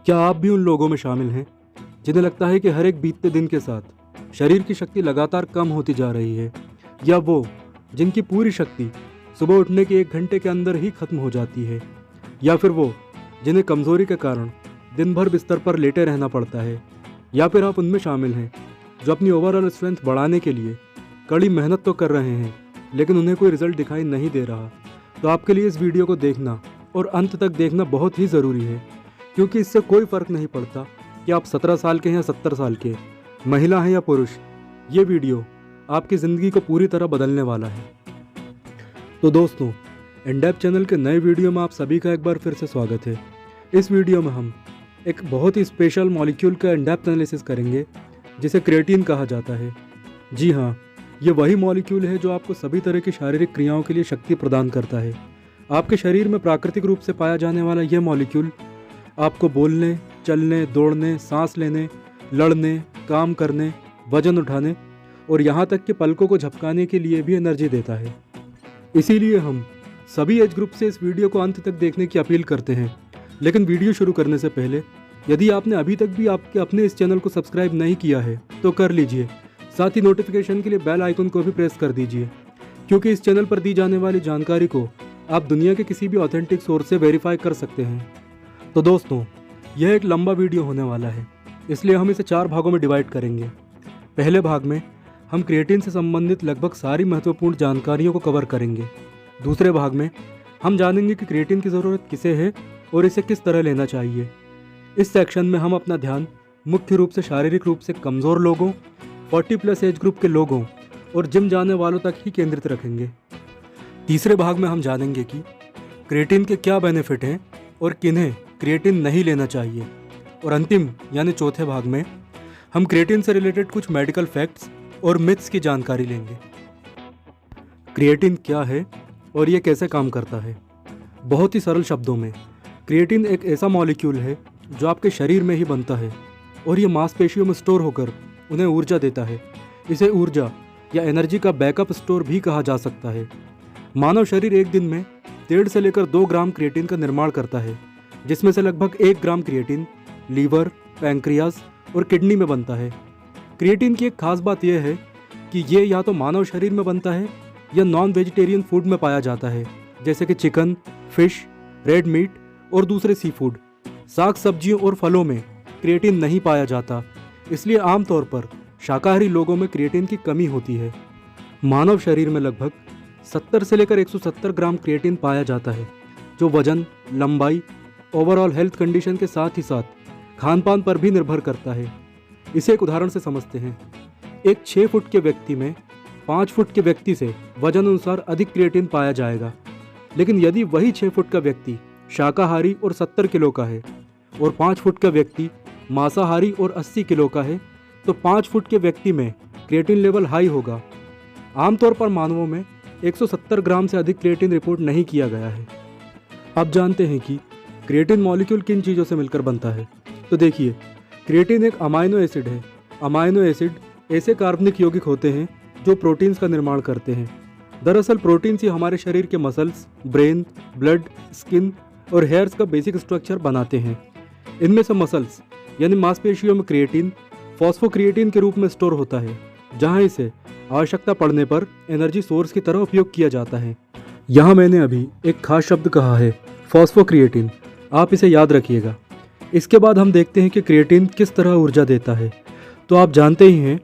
क्या आप भी उन लोगों में शामिल हैं जिन्हें लगता है कि हर एक बीतते दिन के साथ शरीर की शक्ति लगातार कम होती जा रही है, या वो जिनकी पूरी शक्ति सुबह उठने के 1 घंटे के अंदर ही खत्म हो जाती है, या फिर वो जिन्हें कमजोरी के कारण दिन भर बिस्तर पर लेटे रहना पड़ता है, या फिर आप उनमें शामिल हैं जो अपनी ओवरऑल स्ट्रेंथ बढ़ाने के लिए कड़ी मेहनत तो कर रहे हैं लेकिन उन्हें कोई रिजल्ट दिखाई नहीं दे रहा। तो आपके लिए इस वीडियो को देखना और अंत तक देखना बहुत ही ज़रूरी है, क्योंकि इससे कोई फ़र्क नहीं पड़ता कि आप 17 साल के हैं या 70 साल के, महिला हैं या पुरुष। ये वीडियो आपकी ज़िंदगी को पूरी तरह बदलने वाला है। तो दोस्तों, इनडेप्थ चैनल के नए वीडियो में आप सभी का एक बार फिर से स्वागत है। इस वीडियो में हम एक बहुत ही स्पेशल मॉलिक्यूल का इनडेप्थ एनालिसिस करेंगे जिसे क्रिएटिन कहा जाता है। जी हाँ, ये वही मॉलिक्यूल है जो आपको सभी तरह की शारीरिक क्रियाओं के लिए शक्ति प्रदान करता है। आपके शरीर में प्राकृतिक रूप से पाया जाने वाला यह मॉलिक्यूल आपको बोलने, चलने, दौड़ने, सांस लेने, लड़ने, काम करने, वजन उठाने और यहाँ तक कि पलकों को झपकाने के लिए भी एनर्जी देता है। इसीलिए हम सभी एज ग्रुप से इस वीडियो को अंत तक देखने की अपील करते हैं। लेकिन वीडियो शुरू करने से पहले यदि आपने अभी तक भी आपके अपने इस चैनल को सब्सक्राइब नहीं किया है तो कर लीजिए। साथ ही नोटिफिकेशन के लिए बेल आइकन को भी प्रेस कर दीजिए, क्योंकि इस चैनल पर दी जाने वाली जानकारी को आप दुनिया के किसी भी ऑथेंटिक सोर्स से वेरीफाई कर सकते हैं। तो दोस्तों, यह एक लंबा वीडियो होने वाला है, इसलिए हम इसे 4 भागों में डिवाइड करेंगे। पहले भाग में हम क्रिएटिन से संबंधित लगभग सारी महत्वपूर्ण जानकारियों को कवर करेंगे। दूसरे भाग में हम जानेंगे कि क्रिएटिन की ज़रूरत किसे है और इसे किस तरह लेना चाहिए। इस सेक्शन में हम अपना ध्यान मुख्य रूप से शारीरिक रूप से कमज़ोर लोगों, 40+ एज ग्रुप के लोगों और जिम जाने वालों तक ही केंद्रित रखेंगे। तीसरे भाग में हम जानेंगे कि क्रिएटिन के क्या बेनिफिट हैं और किन्हें क्रिएटिन नहीं लेना चाहिए। और अंतिम यानी चौथे भाग में हम क्रिएटिन से रिलेटेड कुछ मेडिकल फैक्ट्स और मिथ्स की जानकारी लेंगे। क्रिएटिन क्या है और ये कैसे काम करता है? बहुत ही सरल शब्दों में, क्रिएटिन एक ऐसा मॉलिक्यूल है जो आपके शरीर में ही बनता है और ये मांसपेशियों में स्टोर होकर उन्हें ऊर्जा देता है। इसे ऊर्जा या एनर्जी का बैकअप स्टोर भी कहा जा सकता है। मानव शरीर एक दिन में 1.5 से लेकर 2 ग्राम क्रिएटिन का निर्माण करता है, जिसमें से लगभग 1 ग्राम क्रिएटिन लीवर, पैंक्रियाज और किडनी में बनता है। क्रिएटिन की एक खास बात यह है कि ये या तो मानव शरीर में बनता है या नॉन वेजिटेरियन फूड में पाया जाता है, जैसे कि चिकन, फिश, रेड मीट और दूसरे सी फूड। साग सब्जियों और फलों में क्रिएटिन नहीं पाया जाता, इसलिए आमतौर पर शाकाहारी लोगों में क्रिएटिन की कमी होती है। मानव शरीर में लगभग 70 से लेकर 170 ग्राम क्रिएटिन पाया जाता है, जो वजन, लंबाई, ओवरऑल हेल्थ कंडीशन के साथ ही साथ खान पान पर भी निर्भर करता है। इसे एक उदाहरण से समझते हैं। एक 6 फुट के व्यक्ति में 5 फुट के व्यक्ति से वजन अनुसार अधिक क्रिएटिन पाया जाएगा, लेकिन यदि वही 6 फुट का व्यक्ति शाकाहारी और 70 किलो का है और 5 फुट का व्यक्ति मांसाहारी और 80 किलो का है, तो 5 फुट के व्यक्ति में क्रिएटिन लेवल हाई होगा। आमतौर पर मानवों में 170 ग्राम से अधिक क्रिएटिन रिपोर्ट नहीं किया गया है। अब जानते हैं कि क्रिएटिन मॉलिक्यूल किन चीज़ों से मिलकर बनता है। तो देखिए, क्रिएटिन एक अमाइनो एसिड है। अमाइनो एसिड ऐसे कार्बनिक यौगिक होते हैं जो प्रोटीन्स का निर्माण करते हैं। दरअसल प्रोटीन्स ही हमारे शरीर के मसल्स, ब्रेन, ब्लड, स्किन और हेयर्स का बेसिक स्ट्रक्चर बनाते हैं। इनमें से मसल्स यानी मांसपेशियों में क्रिएटिन फॉस्फोक्रिएटिन के रूप में स्टोर होता है, जहां इसे आवश्यकता पड़ने पर एनर्जी सोर्स की तरह उपयोग किया जाता है। यहाँ मैंने अभी एक खास शब्द कहा है, फॉस्फोक्रिएटिन। आप इसे याद रखिएगा। इसके बाद हम देखते हैं कि क्रिएटिन किस तरह ऊर्जा देता है। तो आप जानते ही हैं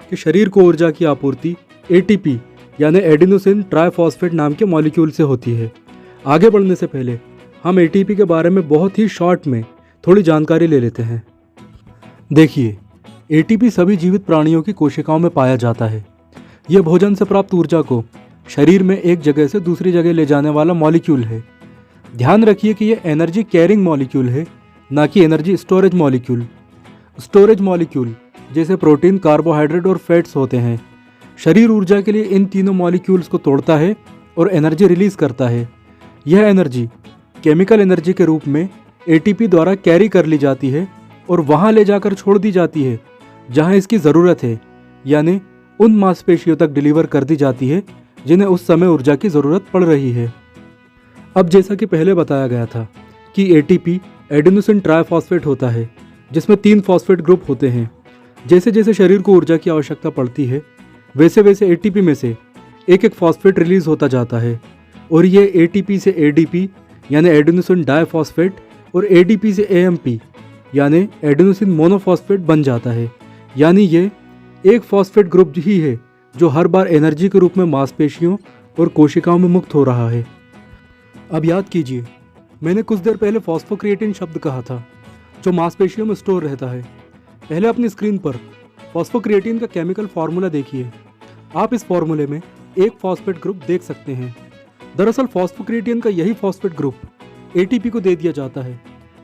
कि शरीर को ऊर्जा की आपूर्ति ATP यानी एडिनोसिन ट्राइफॉस्फेट नाम के मॉलिक्यूल से होती है। आगे बढ़ने से पहले हम ATP के बारे में बहुत ही शॉर्ट में थोड़ी जानकारी ले लेते हैं। देखिए, ATP सभी जीवित प्राणियों की कोशिकाओं में पाया जाता है। यह भोजन से प्राप्त ऊर्जा को शरीर में एक जगह से दूसरी जगह ले जाने वाला मॉलिक्यूल है। ध्यान रखिए कि यह एनर्जी कैरिंग मॉलिक्यूल है, ना कि energy storage molecule. Storage molecule जैसे प्रोटीन, कार्बोहाइड्रेट और फैट्स होते हैं। शरीर ऊर्जा के लिए इन तीनों मॉलिक्यूल्स को तोड़ता है और एनर्जी रिलीज करता है। यह एनर्जी केमिकल एनर्जी के रूप में ATP द्वारा कैरी कर ली जाती है और वहाँ ले जाकर छोड़ दी जाती है जहाँ इसकी ज़रूरत है, यानी उन मांसपेशियों तक डिलीवर कर दी जाती है जिन्हें उस समय ऊर्जा की ज़रूरत पड़ रही है। अब जैसा कि पहले बताया गया था कि एटीपी एडेनोसिन ट्राइफॉस्फेट होता है, जिसमें 3 फॉस्फेट ग्रुप होते हैं। जैसे जैसे शरीर को ऊर्जा की आवश्यकता पड़ती है, वैसे वैसे एटीपी में से एक एक फॉस्फेट रिलीज होता जाता है और ये एटीपी से एडीपी यानी एडेनोसिन डाइफॉस्फेट और एडीपी से एएमपी यानी एडेनोसिन मोनोफॉस्फेट बन जाता है। यानी ये एक फॉस्फेट ग्रुप ही है जो हर बार एनर्जी के रूप में मांसपेशियों और कोशिकाओं में मुक्त हो रहा है। अब याद कीजिए, मैंने कुछ देर पहले फॉस्फोक्रिएटिन शब्द कहा था जो मांसपेशियों में स्टोर रहता है। पहले अपनी स्क्रीन पर फॉस्फोक्रिएटिन का केमिकल फार्मूला देखिए। आप इस फार्मूले में एक फॉस्फेट ग्रुप देख सकते हैं। दरअसल फॉस्फोक्रिएटिन का यही फॉस्फेट ग्रुप एटीपी को दे दिया जाता है।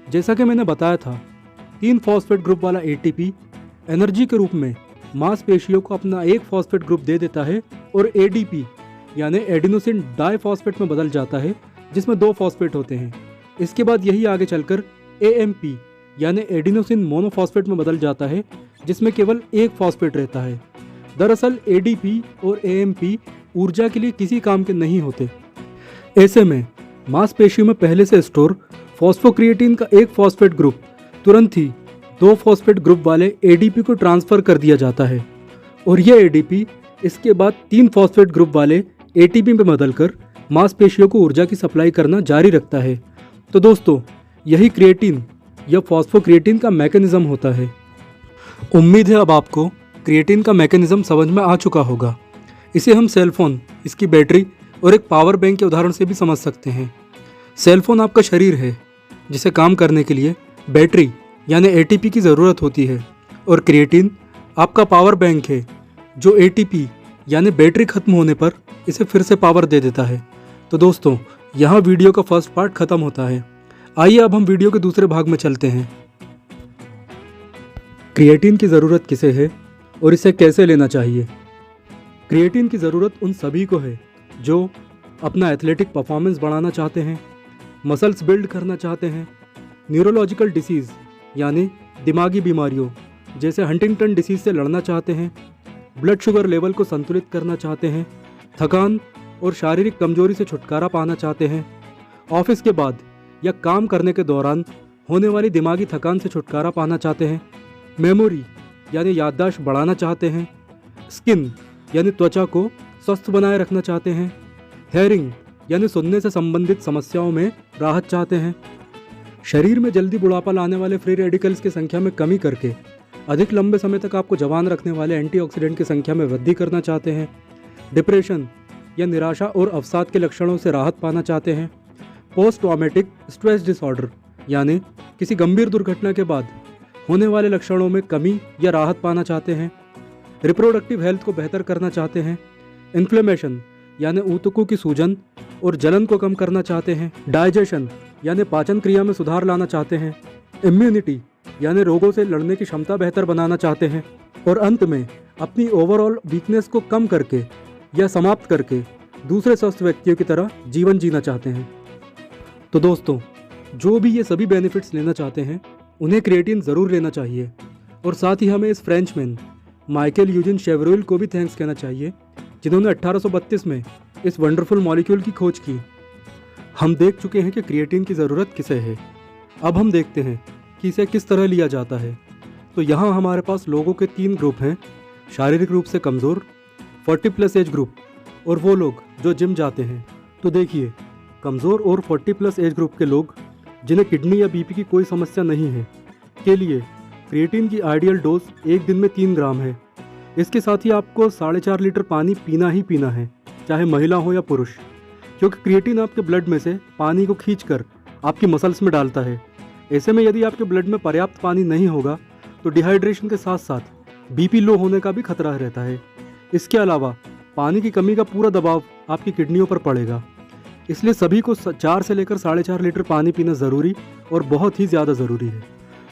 जैसा कि मैंने बताया था, 3 फॉस्फेट ग्रुप वाला एटीपी एनर्जी के रूप में मांसपेशियों को अपना एक फॉस्फेट ग्रुप दे देता है और एडीपी यानी एडेनोसिन डाइफॉस्फेट में बदल जाता है, जिसमें 2 फॉस्फेट होते हैं। इसके बाद यही आगे चलकर एएमपी यानी एडेनोसिन मोनोफॉस्फेट में बदल जाता है, जिसमें केवल एक फॉस्फेट रहता है। दरअसल एडीपी और एएमपी ऊर्जा के लिए किसी काम के नहीं होते। ऐसे में मांसपेशियों में पहले से स्टोर फॉस्फोक्रिएटिन का एक फॉस्फेट ग्रुप तुरंत ही 2 फॉस्फेट ग्रुप वाले एडीपी को ट्रांसफर कर दिया जाता है और यह एडीपी इसके बाद 3 फॉस्फेट ग्रुप वाले एटीपी में बदलकर मांसपेशियों को ऊर्जा की सप्लाई करना जारी रखता है। तो दोस्तों, यही क्रिएटिन या फॉस्फोक्रिएटिन का मैकेनिज्म होता है। उम्मीद है अब आपको क्रिएटिन का मैकेनिज्म समझ में आ चुका होगा। इसे हम सेलफोन, इसकी बैटरी और एक पावर बैंक के उदाहरण से भी समझ सकते हैं। सेलफोन आपका शरीर है जिसे काम करने के लिए बैटरी यानी एटीपी की ज़रूरत होती है और क्रिएटिन आपका पावर बैंक है जो एटीपी यानी बैटरी खत्म होने पर इसे फिर से पावर दे देता है। तो दोस्तों, यहाँ वीडियो का फर्स्ट पार्ट खत्म होता है। आइए अब हम वीडियो के दूसरे भाग में चलते हैं। क्रिएटिन की ज़रूरत किसे है और इसे कैसे लेना चाहिए? क्रिएटिन की ज़रूरत उन सभी को है जो अपना एथलेटिक परफॉर्मेंस बढ़ाना चाहते हैं, मसल्स बिल्ड करना चाहते हैं, न्यूरोलॉजिकल डिसीज़ यानी दिमागी बीमारियों जैसे हंटिंगटन डिसीज़ से लड़ना चाहते हैं, ब्लड शुगर लेवल को संतुलित करना चाहते हैं, थकान और शारीरिक कमजोरी से छुटकारा पाना चाहते हैं, ऑफिस के बाद या काम करने के दौरान होने वाली दिमागी थकान से छुटकारा पाना चाहते हैं, मेमोरी यानी याददाश्त बढ़ाना चाहते हैं, स्किन यानी त्वचा को स्वस्थ बनाए रखना चाहते हैं, हेयरिंग यानी सुनने से संबंधित समस्याओं में राहत चाहते हैं, शरीर में जल्दी बुढ़ापा लाने वाले फ्री रेडिकल्स की संख्या में कमी करके अधिक लंबे समय तक आपको जवान रखने वाले एंटीऑक्सीडेंट की संख्या में वृद्धि करना चाहते हैं, डिप्रेशन या निराशा और अवसाद के लक्षणों से राहत पाना चाहते हैं, पोस्ट ट्रॉमेटिक स्ट्रेस डिसऑर्डर यानी किसी गंभीर दुर्घटना के बाद होने वाले लक्षणों में कमी या राहत पाना चाहते हैं, रिप्रोडक्टिव हेल्थ को बेहतर करना चाहते हैं, इन्फ्लेमेशन यानी ऊतकों की सूजन और जलन को कम करना चाहते हैं, डाइजेशन यानी पाचन क्रिया में सुधार लाना चाहते हैं, इम्यूनिटी यानी रोगों से लड़ने की क्षमता बेहतर बनाना चाहते हैं और अंत में अपनी ओवरऑल वीकनेस को कम करके या समाप्त करके दूसरे स्वस्थ व्यक्तियों की तरह जीवन जीना चाहते हैं। तो दोस्तों, जो भी ये सभी बेनिफिट्स लेना चाहते हैं उन्हें क्रिएटिन ज़रूर लेना चाहिए और साथ ही हमें इस फ्रेंचमैन माइकल यूजिन शेवरोइल को भी थैंक्स कहना चाहिए जिन्होंने 1832 में इस वंडरफुल मॉलिक्यूल की खोज की। हम देख चुके हैं कि क्रिएटिन की ज़रूरत किसे है। अब हम देखते हैं कि इसे किस तरह लिया जाता है। तो यहाँ हमारे पास लोगों के 3 ग्रुप हैं, शारीरिक रूप से कमज़ोर, 40+ एज ग्रुप और वो लोग जो जिम जाते हैं। तो देखिए, कमज़ोर और 40+ एज ग्रुप के लोग जिन्हें किडनी या बीपी की कोई समस्या नहीं है के लिए क्रिएटिन की आइडियल डोज एक दिन में 3 ग्राम है। इसके साथ ही आपको 4.5 लीटर पानी पीना ही पीना है, चाहे महिला हो या पुरुष, क्योंकि क्रिएटिन आपके ब्लड में से पानी को खींचकर आपकी मसल्स में डालता है। ऐसे में यदि आपके ब्लड में पर्याप्त पानी नहीं होगा तो डिहाइड्रेशन के साथ साथ बीपी लो होने का भी खतरा रहता है। इसके अलावा पानी की कमी का पूरा दबाव आपकी किडनियों पर पड़ेगा। इसलिए सभी को 4 से लेकर 4.5 लीटर पानी पीना ज़रूरी और बहुत ही ज़्यादा ज़रूरी है।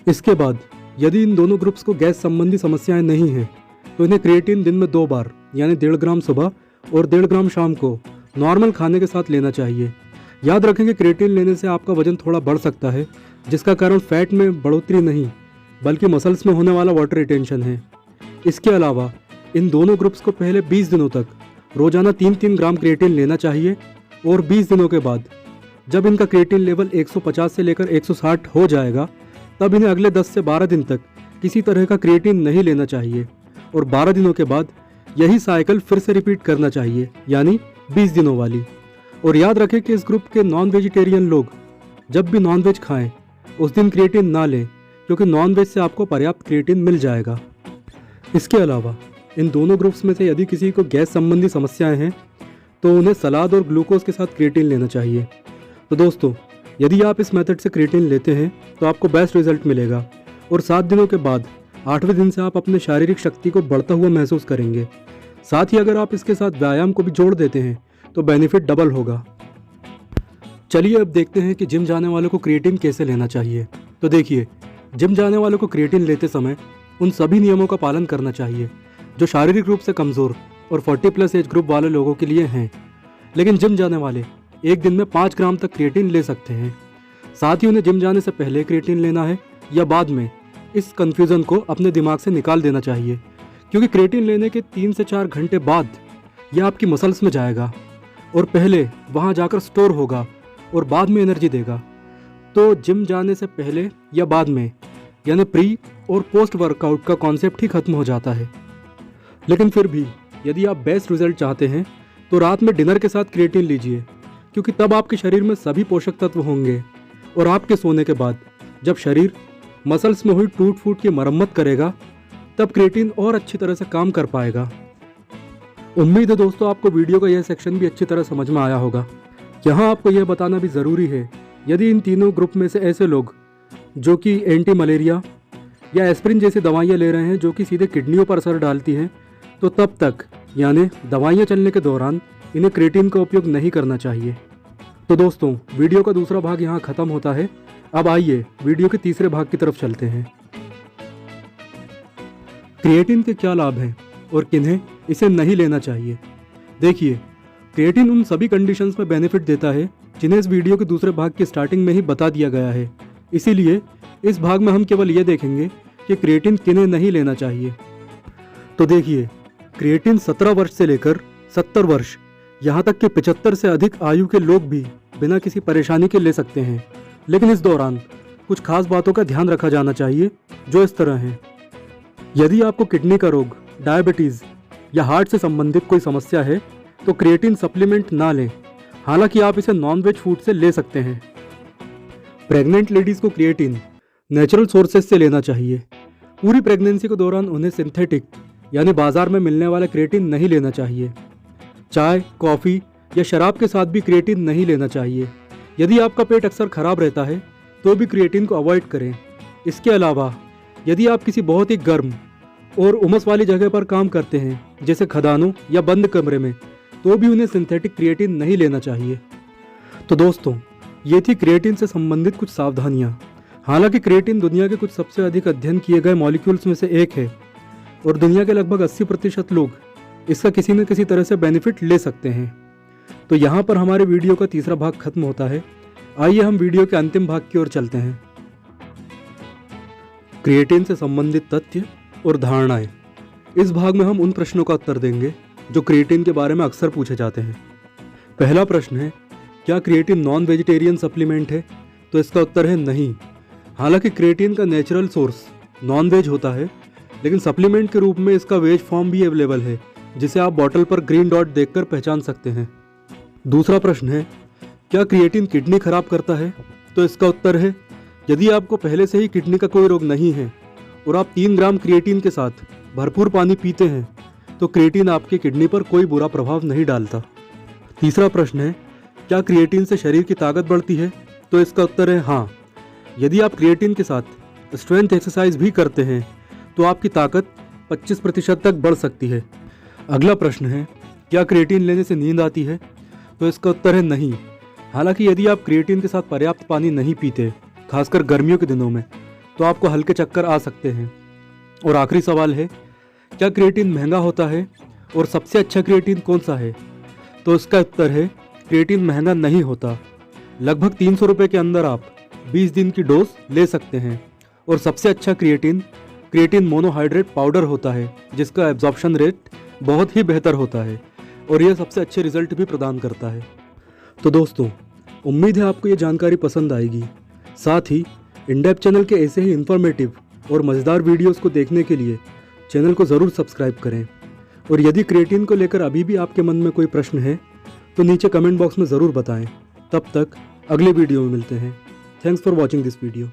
इसके बाद यदि इन दोनों ग्रुप्स को गैस संबंधी समस्याएं नहीं हैं तो इन्हें क्रिएटिन दिन में 2 बार यानी 1.5 ग्राम सुबह और 1.5 ग्राम शाम को नॉर्मल खाने के साथ लेना चाहिए। याद रखें कि क्रिएटिन लेने से आपका वजन थोड़ा बढ़ सकता है, जिसका कारण फैट में बढ़ोतरी नहीं बल्कि मसल्स में होने वाला वाटर रिटेंशन है। इसके अलावा इन दोनों ग्रुप्स को पहले 20 दिनों तक रोजाना 3-3 ग्राम क्रिएटिन लेना चाहिए और 20 दिनों के बाद जब इनका क्रिएटिन लेवल 150 से लेकर 160 हो जाएगा तब इन्हें अगले 10 से 12 दिन तक किसी तरह का क्रिएटिन नहीं लेना चाहिए और 12 दिनों के बाद यही साइकिल फिर से रिपीट करना चाहिए, यानी 20 दिनों वाली। और याद रखें कि इस ग्रुप के नॉन वेजिटेरियन लोग जब भी नॉन वेज खाएं उस दिन क्रिएटिन ना लें, क्योंकि नॉन वेज से आपको पर्याप्त क्रिएटिन मिल जाएगा। इसके अलावा इन दोनों ग्रुप्स में से यदि किसी को गैस संबंधी समस्याएं हैं तो उन्हें सलाद और ग्लूकोज के साथ क्रिएटिन लेना चाहिए। तो दोस्तों, यदि आप इस मेथड से क्रिएटिन लेते हैं तो आपको बेस्ट रिजल्ट मिलेगा और 7 दिनों के बाद 8वें दिन से आप अपने शारीरिक शक्ति को बढ़ता हुआ महसूस करेंगे। साथ ही अगर आप इसके साथ व्यायाम को भी जोड़ देते हैं तो बेनिफिट डबल होगा। चलिए अब देखते हैं कि जिम जाने वालों को क्रिएटिन कैसे लेना चाहिए। तो देखिए, जिम जाने वालों को क्रिएटिन लेते समय उन सभी नियमों का पालन करना चाहिए जो शारीरिक रूप से कमज़ोर और 40+ एज ग्रुप वाले लोगों के लिए हैं। लेकिन जिम जाने वाले एक दिन में 5 ग्राम तक क्रिएटिन ले सकते हैं। साथ ही उन्हें जिम जाने से पहले क्रिएटिन लेना है या बाद में, इस कन्फ्यूज़न को अपने दिमाग से निकाल देना चाहिए, क्योंकि क्रिएटिन लेने के 3 से 4 घंटे बाद यह आपकी मसल्स में जाएगा और पहले वहाँ जाकर स्टोर होगा और बाद में एनर्जी देगा। तो जिम जाने से पहले या बाद में, यानी प्री और पोस्ट वर्कआउट का कॉन्सेप्ट ही खत्म हो जाता है। लेकिन फिर भी यदि आप बेस्ट रिजल्ट चाहते हैं तो रात में डिनर के साथ क्रिएटिन लीजिए, क्योंकि तब आपके शरीर में सभी पोषक तत्व होंगे और आपके सोने के बाद जब शरीर मसल्स में हुई टूट फूट की मरम्मत करेगा तब क्रिएटिन और अच्छी तरह से काम कर पाएगा। उम्मीद है दोस्तों आपको वीडियो का यह सेक्शन भी अच्छी तरह समझ में आया होगा। यहाँ आपको यह बताना भी ज़रूरी है, यदि इन तीनों ग्रुप में से ऐसे लोग जो कि एंटी मलेरिया या एस्प्रिन जैसी दवाइयाँ ले रहे हैं जो कि सीधे किडनियों पर असर डालती हैं, तो तब तक यानी दवाइयाँ चलने के दौरान इन्हें क्रिएटिन का उपयोग नहीं करना चाहिए। तो दोस्तों, वीडियो का दूसरा भाग यहाँ ख़त्म होता है। अब आइए वीडियो के तीसरे भाग की तरफ चलते हैं। क्रिएटिन के क्या लाभ हैं और किन्हें इसे नहीं लेना चाहिए। देखिए, क्रिएटिन उन सभी कंडीशंस में बेनिफिट देता है जिन्हें इस वीडियो के दूसरे भाग की स्टार्टिंग में ही बता दिया गया है। इसीलिए इस भाग में हम केवल ये देखेंगे कि क्रिएटिन किन्हें नहीं लेना चाहिए। तो देखिए, क्रिएटिन 17 वर्ष से लेकर 70 वर्ष, यहाँ तक कि 75 से अधिक आयु के लोग भी बिना किसी परेशानी के ले सकते हैं। लेकिन इस दौरान कुछ खास बातों का ध्यान रखा जाना चाहिए जो इस तरह हैं। यदि आपको किडनी का रोग, डायबिटीज़ या हार्ट से संबंधित कोई समस्या है तो क्रिएटिन सप्लीमेंट ना लें। हालांकि आप इसे नॉन-वेज फूड से ले सकते हैं। प्रेग्नेंट लेडीज़ को क्रिएटिन नेचुरल सोर्सेज से लेना चाहिए। पूरी प्रेगनेंसी के दौरान उन्हें सिंथेटिक यानी बाजार में मिलने वाला क्रिएटिन नहीं लेना चाहिए। चाय, कॉफ़ी या शराब के साथ भी क्रिएटिन नहीं लेना चाहिए। यदि आपका पेट अक्सर खराब रहता है तो भी क्रिएटिन को अवॉइड करें। इसके अलावा यदि आप किसी बहुत ही गर्म और उमस वाली जगह पर काम करते हैं, जैसे खदानों या बंद कमरे में, तो भी उन्हें सिंथेटिक क्रिएटिन नहीं लेना चाहिए। तो दोस्तों, ये थी क्रिएटिन से संबंधित कुछ सावधानियाँ। हालांकि क्रिएटिन दुनिया के कुछ सबसे अधिक अध्ययन किए गए मॉलिक्यूल्स में से एक है और दुनिया के लगभग 80% लोग इसका किसी न किसी तरह से बेनिफिट ले सकते हैं। तो यहाँ पर हमारे वीडियो का तीसरा भाग खत्म होता है। आइए हम वीडियो के अंतिम भाग की ओर चलते हैं। क्रिएटिन से संबंधित तथ्य और धारणाएं। इस भाग में हम उन प्रश्नों का उत्तर देंगे जो क्रिएटिन के बारे में अक्सर पूछे जाते हैं। पहला प्रश्न है, क्या क्रिएटिन नॉन वेजिटेरियन सप्लीमेंट है? तो इसका उत्तर है नहीं। हालांकि क्रिएटिन का नेचुरल सोर्स नॉन वेज होता है, लेकिन सप्लीमेंट के रूप में इसका वेज फॉर्म भी अवेलेबल है, जिसे आप बॉटल पर ग्रीन डॉट देखकर पहचान सकते हैं। दूसरा प्रश्न है, क्या क्रिएटिन किडनी खराब करता है? तो इसका उत्तर है, यदि आपको पहले से ही किडनी का कोई रोग नहीं है और आप 3 ग्राम क्रिएटिन के साथ भरपूर पानी पीते हैं तो क्रिएटिन आपकी किडनी पर कोई बुरा प्रभाव नहीं डालता। तीसरा प्रश्न है, क्या क्रिएटिन से शरीर की ताकत बढ़ती है? तो इसका उत्तर है हाँ। यदि आप क्रिएटिन के साथ स्ट्रेंथ एक्सरसाइज भी करते हैं तो आपकी ताकत 25% तक बढ़ सकती है। अगला प्रश्न है, क्या क्रिएटिन लेने से नींद आती है? तो इसका उत्तर है नहीं। हालांकि यदि आप क्रिएटिन के साथ पर्याप्त पानी नहीं पीते, खासकर गर्मियों के दिनों में, तो आपको हल्के चक्कर आ सकते हैं। और आखिरी सवाल है, क्या क्रिएटिन महंगा होता है और सबसे अच्छा क्रिएटिन कौन सा है? तो इसका उत्तर है, क्रिएटिन महंगा नहीं होता। लगभग 300 रुपये के अंदर आप 20 दिन की डोज ले सकते हैं। और सबसे अच्छा क्रिएटिन मोनोहाइड्रेट पाउडर होता है, जिसका एब्जॉर्प्शन रेट बहुत ही बेहतर होता है और यह सबसे अच्छे रिजल्ट भी प्रदान करता है। तो दोस्तों, उम्मीद है आपको ये जानकारी पसंद आएगी। साथ ही इंडेप्थ चैनल के ऐसे ही इन्फॉर्मेटिव और मज़ेदार वीडियोस को देखने के लिए चैनल को ज़रूर सब्सक्राइब करें। और यदि क्रिएटिन को लेकर अभी भी आपके मन में कोई प्रश्न है तो नीचे कमेंट बॉक्स में ज़रूर बताएं। तब तक अगले वीडियो में मिलते हैं। Thanks for watching this video.